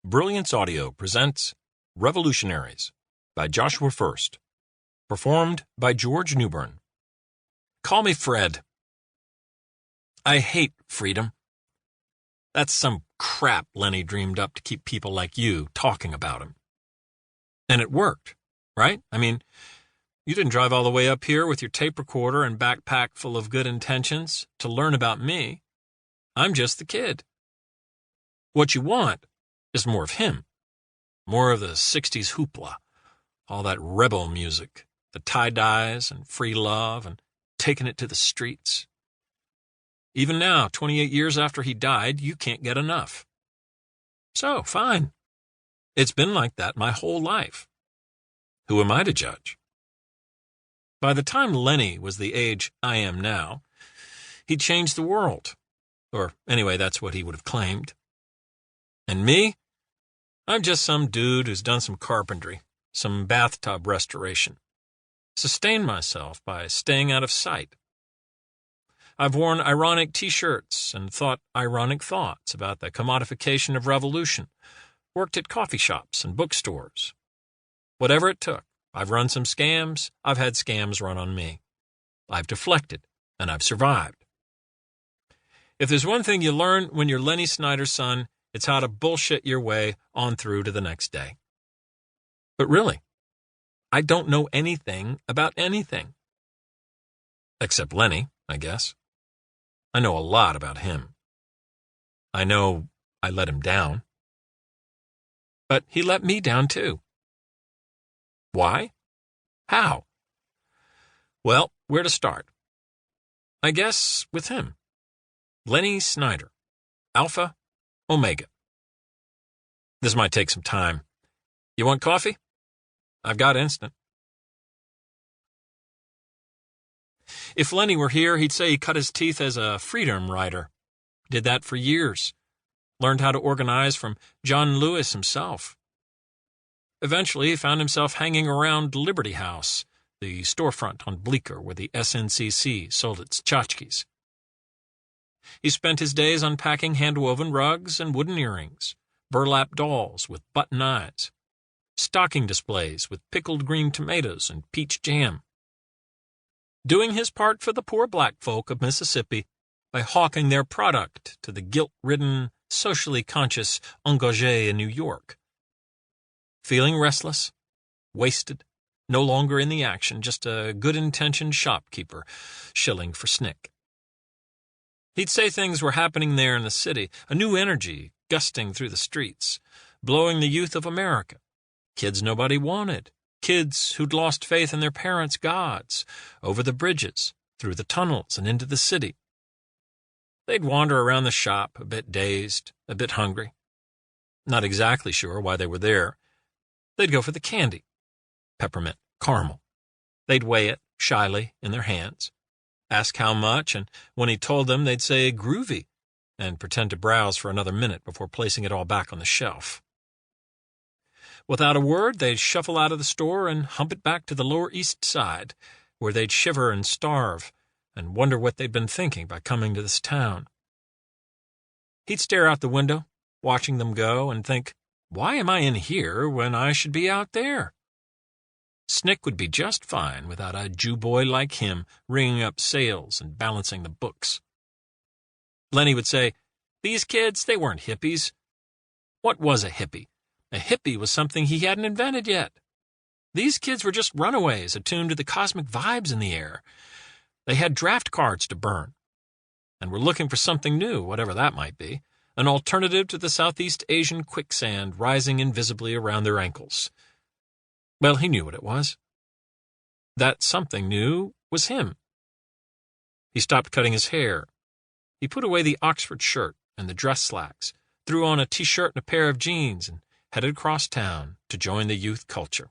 Brilliance Audio presents Revolutionaries by Joshua Furst, performed by George Newbern. Call me Fred. I hate freedom. That's some crap Lenny dreamed up to keep people like you talking about him. And it worked, right? I mean, you didn't drive all the way up here with your tape recorder and backpack full of good intentions to learn about me. I'm just the kid. What you want is more of him, more of the 60s hoopla, all that rebel music, the tie-dyes and free love and taking it to the streets. Even now, 28 years after he died, you can't get enough. So, fine. It's been like that my whole life. Who am I to judge? By the time Lenny was the age I am now, he'd changed the world. Or anyway, that's what he would have claimed. And me? I'm just some dude who's done some carpentry, some bathtub restoration. Sustained myself by staying out of sight. I've worn ironic t-shirts and thought ironic thoughts about the commodification of revolution, worked at coffee shops and bookstores. Whatever it took, I've run some scams, I've had scams run on me. I've deflected, and I've survived. If there's one thing you learn when you're Lenny Snyder's son, it's how to bullshit your way on through to the next day. But really, I don't know anything about anything. Except Lenny, I guess. I know a lot about him. I know I let him down. But he let me down too. Why? How? Well, where to start? I guess with him. Lenny Snyder. Alpha, Omega. This might take some time. You want coffee? I've got instant. If Lenny were here, he'd say he cut his teeth as a freedom rider. Did that for years. Learned how to organize from John Lewis himself. Eventually, he found himself hanging around Liberty House, the storefront on Bleecker where the SNCC sold its tchotchkes. He spent his days unpacking hand-woven rugs and wooden earrings, burlap dolls with button eyes, stocking displays with pickled green tomatoes and peach jam. Doing his part for the poor black folk of Mississippi by hawking their product to the guilt-ridden, socially conscious engagés in New York. Feeling restless, wasted, no longer in the action, just a good-intentioned shopkeeper shilling for snick. He'd say things were happening there in the city, a new energy gusting through the streets, blowing the youth of America. Kids nobody wanted, kids who'd lost faith in their parents' gods, over the bridges, through the tunnels, and into the city. They'd wander around the shop, a bit dazed, a bit hungry. Not exactly sure why they were there. They'd go for the candy, peppermint, caramel. They'd weigh it, shyly, in their hands. Ask how much, and when he told them, they'd say groovy, and pretend to browse for another minute before placing it all back on the shelf. Without a word, they'd shuffle out of the store and hump it back to the Lower East Side, where they'd shiver and starve, and wonder what they'd been thinking by coming to this town. He'd stare out the window, watching them go, and think, why am I in here when I should be out there? Snick would be just fine without a Jew boy like him ringing up sales and balancing the books. Lenny would say, these kids, they weren't hippies. What was a hippie? A hippie was something he hadn't invented yet. These kids were just runaways attuned to the cosmic vibes in the air. They had draft cards to burn, and were looking for something new, whatever that might be, an alternative to the Southeast Asian quicksand rising invisibly around their ankles. Well, he knew what it was. That something new was him. He stopped cutting his hair. He put away the Oxford shirt and the dress slacks, threw on a t-shirt and a pair of jeans, and headed across town to join the youth culture.